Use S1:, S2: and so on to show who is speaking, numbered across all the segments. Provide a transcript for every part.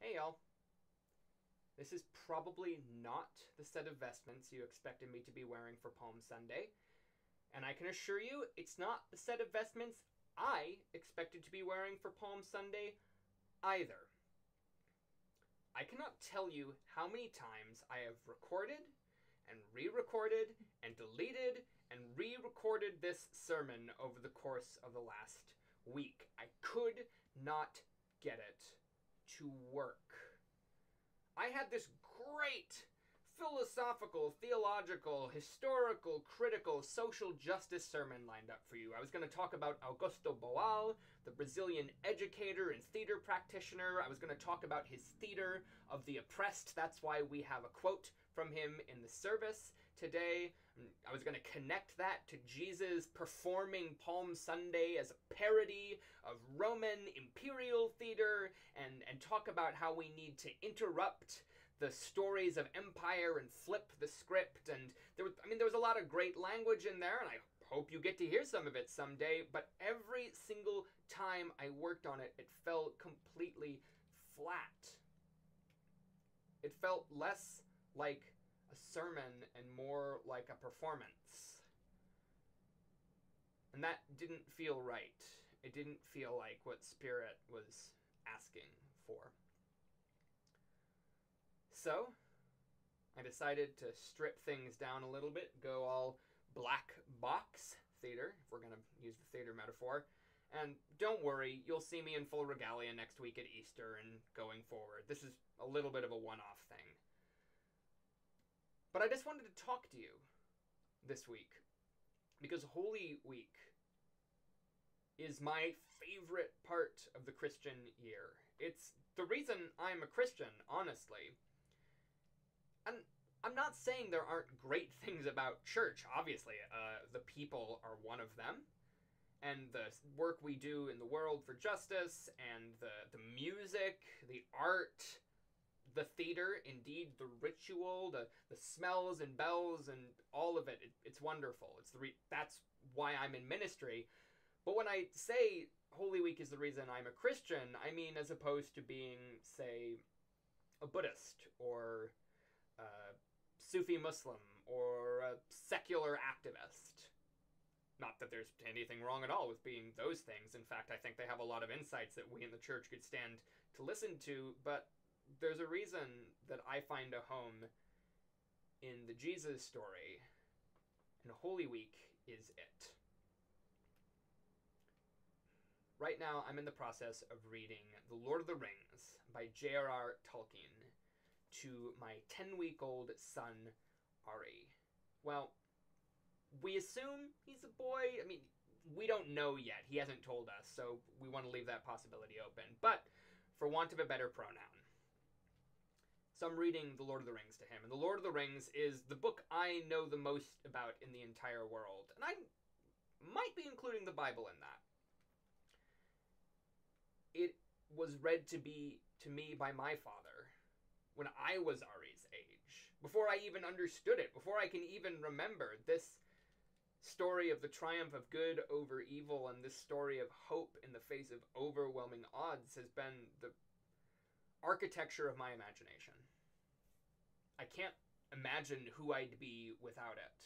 S1: Hey y'all. This is probably not the set of vestments you expected me to be wearing for Palm Sunday, and I can assure you it's not the set of vestments I expected to be wearing for Palm Sunday either. I cannot tell you how many times I have recorded and re-recorded and deleted and re-recorded this sermon over the course of the last week. I could not get it to work. I had this great philosophical, theological, historical, critical, social justice sermon lined up for you. I was going to talk about Augusto Boal, the Brazilian educator and theater practitioner. I was going to talk about his theater of the oppressed. That's why we have a quote from him in the service today. I was going to connect that to Jesus performing Palm Sunday as a parody of Roman imperial theater and talk about how we need to interrupt the stories of empire and flip the script. And there was a lot of great language in there, and I hope you get to hear some of it someday, but every single time I worked on it, it fell completely flat. It felt less like a sermon and more like a performance. And that didn't feel right. It didn't feel like what Spirit was asking for. So, I decided to strip things down a little bit, go all black box theater, if we're going to use the theater metaphor. And don't worry, you'll see me in full regalia next week at Easter and going forward. This is a little bit of a one-off thing. But I just wanted to talk to you this week, because Holy Week is my favorite part of the Christian year. It's the reason I'm a Christian, honestly. And I'm not saying there aren't great things about church. Obviously, the people are one of them. And the work we do in the world for justice, and the music, the art, the theater, indeed the ritual, the smells and bells and all of it. It's wonderful. That's why I'm in ministry. But when I say Holy Week is the reason I'm a Christian, I mean as opposed to being, say, a Buddhist or a Sufi Muslim or a secular activist. Not that there's anything wrong at all with being those things. In fact, I think they have a lot of insights that we in the church could stand to listen to, but there's a reason that I find a home in the Jesus story, and Holy Week is it. Right now, I'm in the process of reading The Lord of the Rings by J.R.R. Tolkien to my 10-week-old son, Ari. Well, we assume he's a boy. I mean, we don't know yet. He hasn't told us, so we want to leave that possibility open. But for want of a better pronoun. So I'm reading The Lord of the Rings to him. And The Lord of the Rings is the book I know the most about in the entire world. And I might be including the Bible in that. It was read to me by my father when I was Ari's age. Before I even understood it. Before I can even remember this story of the triumph of good over evil, and this story of hope in the face of overwhelming odds has been the architecture of my imagination. I can't imagine who I'd be without it.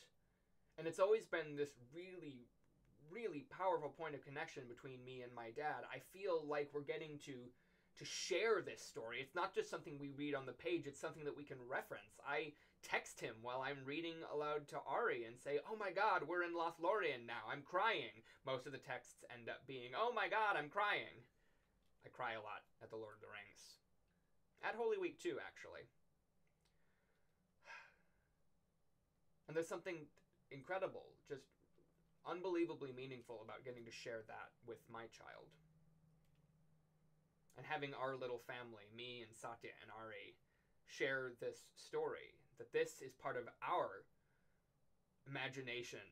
S1: And it's always been this really, really powerful point of connection between me and my dad. I feel like we're getting to share this story. It's not just something we read on the page, it's something that we can reference. I text him while I'm reading aloud to Ari and say, "Oh my god, we're in Lothlorien now, I'm crying." Most of the texts end up being, "Oh my god, I'm crying." I cry a lot at The Lord of the Rings. At Holy Week too, actually. And there's something incredible, just unbelievably meaningful about getting to share that with my child. And having our little family, me and Satya and Ari, share this story. That this is part of our imagination.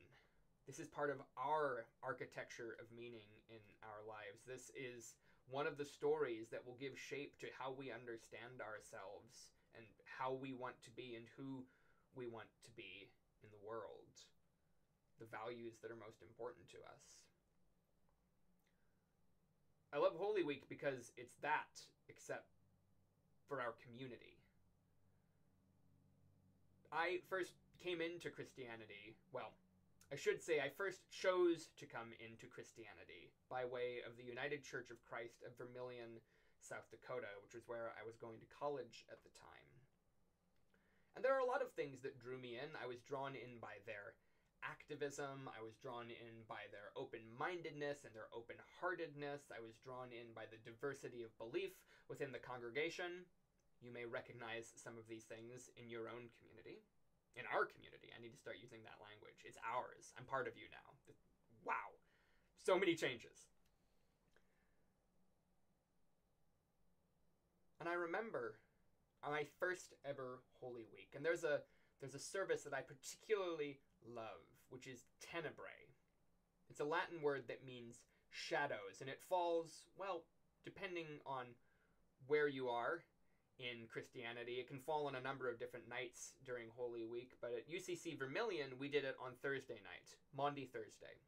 S1: This is part of our architecture of meaning in our lives. This is one of the stories that will give shape to how we understand ourselves and how we want to be and who we want to be in the world. The values that are most important to us. I love Holy Week because it's that, except for our community. I first came into Christianity, well, I should say I first chose to come into Christianity by way of the United Church of Christ of Vermilion, South Dakota, which was where I was going to college at the time. And there are a lot of things that drew me in. I was drawn in by their activism. I was drawn in by their open-mindedness and their open-heartedness. I was drawn in by the diversity of belief within the congregation. You may recognize some of these things in your own community. In our community. I need to start using that language. It's ours. I'm part of you now. Wow. So many changes. And I remember my first ever Holy Week. And there's a service that I particularly love, which is tenebrae. It's a Latin word that means shadows, and it falls, well, depending on where you are in Christianity, it can fall on a number of different nights during Holy Week, but at UCC Vermilion, we did it on Thursday night, Maundy Thursday.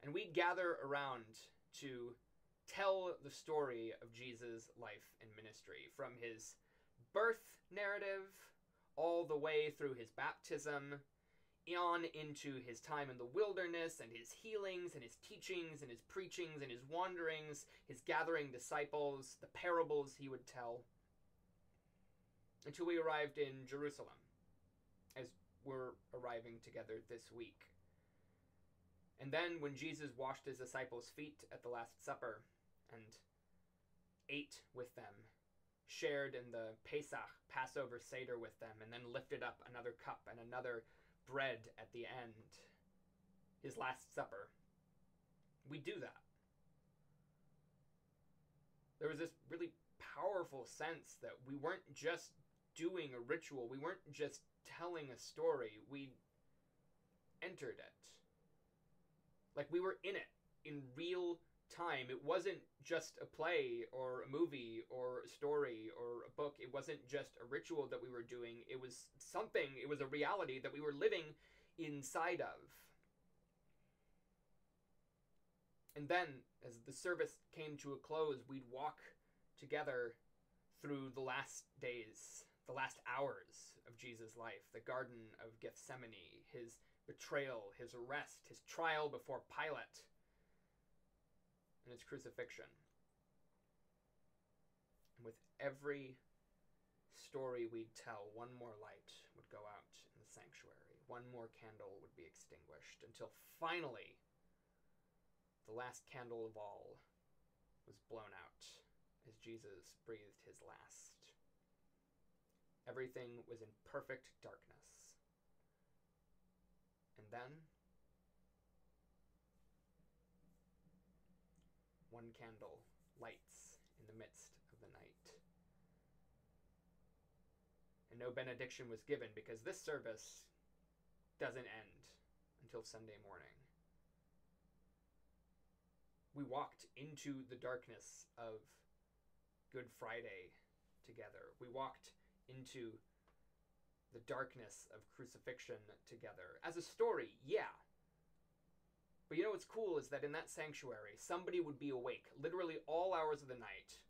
S1: And we'd gather around to tell the story of Jesus' life and ministry, from his birth narrative all the way through his baptism, on into his time in the wilderness and his healings and his teachings and his preachings and his wanderings, his gathering disciples, the parables he would tell, until we arrived in Jerusalem, as we're arriving together this week. And then when Jesus washed his disciples' feet at the Last Supper and ate with them, shared in the Pesach, Passover Seder with them, and then lifted up another cup and another bread at the end, his Last Supper, we do that. There was this really powerful sense that we weren't just doing a ritual, we weren't just telling a story, we entered it. Like we were in it, in real time. It wasn't just a play or a movie or a story or a book. It wasn't just a ritual that we were doing. It was something, it was a reality that we were living inside of. And then, as the service came to a close, we'd walk together through the last days, the last hours of Jesus' life, the Garden of Gethsemane, his betrayal, his arrest, his trial before Pilate, and his crucifixion. And with every story we'd tell, one more light would go out in the sanctuary. One more candle would be extinguished, until finally the last candle of all was blown out as Jesus breathed his last. Everything was in perfect darkness. And then one candle lights in the midst of the night. And no benediction was given, because this service doesn't end until Sunday morning. We walked into the darkness of Good Friday together. We walked into the darkness of crucifixion together. As a story, yeah. But you know what's cool is that in that sanctuary, somebody would be awake literally all hours of the night,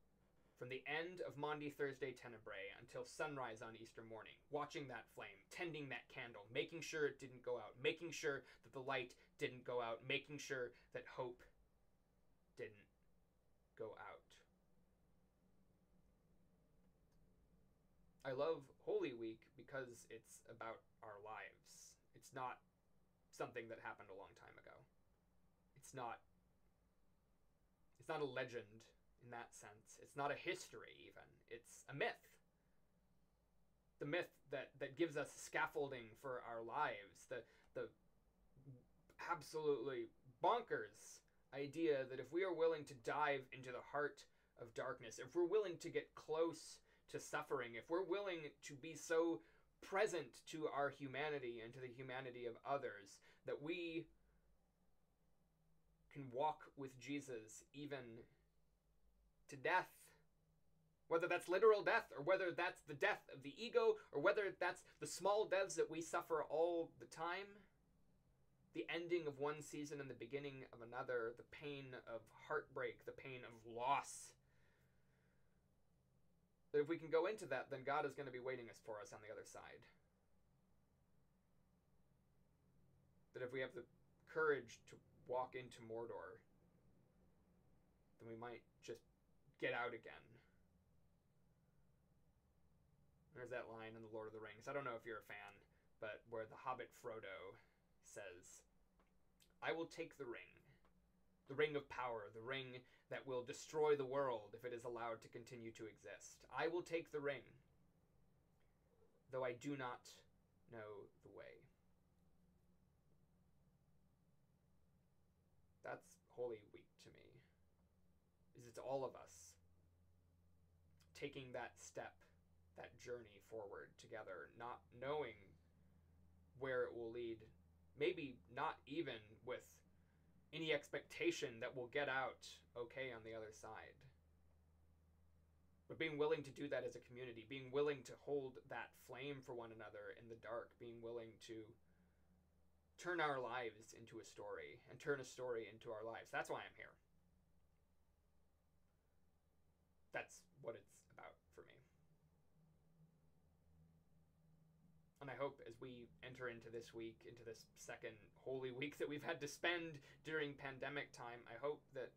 S1: from the end of Maundy Thursday Tenebrae until sunrise on Easter morning, watching that flame, tending that candle, making sure it didn't go out, making sure that the light didn't go out, making sure that hope didn't go out. I love Holy Week because it's about our lives. It's not something that happened a long time ago. It's not a legend in that sense. It's not a history even. It's a myth. The myth that gives us scaffolding for our lives. The absolutely bonkers idea that if we are willing to dive into the heart of darkness, if we're willing to get close to suffering, if we're willing to be so present to our humanity and to the humanity of others, that we can walk with Jesus even to death. Whether that's literal death, or whether that's the death of the ego, or whether that's the small deaths that we suffer all the time, the ending of one season and the beginning of another, the pain of heartbreak, the pain of loss, That if we can go into that, then God is going to be waiting for us on the other side. That if we have the courage to walk into Mordor, then we might just get out again. There's that line in The Lord of the Rings. I don't know if you're a fan, but where the Hobbit Frodo says, "I will take the ring of power, the ring that will destroy the world if it is allowed to continue to exist. I will take the ring, though I do not know the way." That's Holy Week to me. It's all of us taking that step, that journey forward together, not knowing where it will lead, maybe not even with any expectation that we'll get out okay on the other side. But being willing to do that as a community, being willing to hold that flame for one another in the dark, being willing to turn our lives into a story and turn a story into our lives. That's why I'm here. That's what it's about for me. And I hope as we enter into this week, into this second Holy Week that we've had to spend during pandemic time, I hope that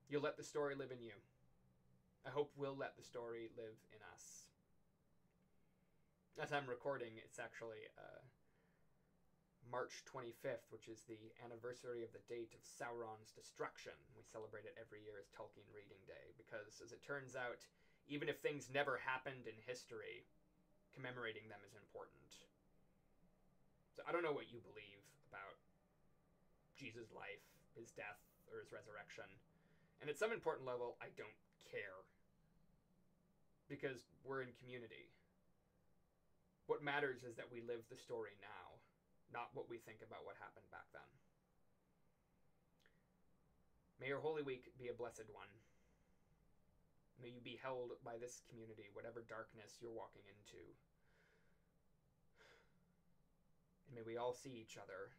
S1: you'll let the story live in you. I hope we'll let the story live in us. As I'm recording, it's actually March 25th, which is the anniversary of the date of Sauron's destruction. We celebrate it every year as Tolkien Reading Day, because as it turns out, even if things never happened in history, commemorating them is important. So I don't know what you believe about Jesus' life, his death, or his resurrection. And at some important level, I don't care. Because we're in community. What matters is that we live the story now, not what we think about what happened back then. May your Holy Week be a blessed one. May you be held by this community, whatever darkness you're walking into. And may we all see each other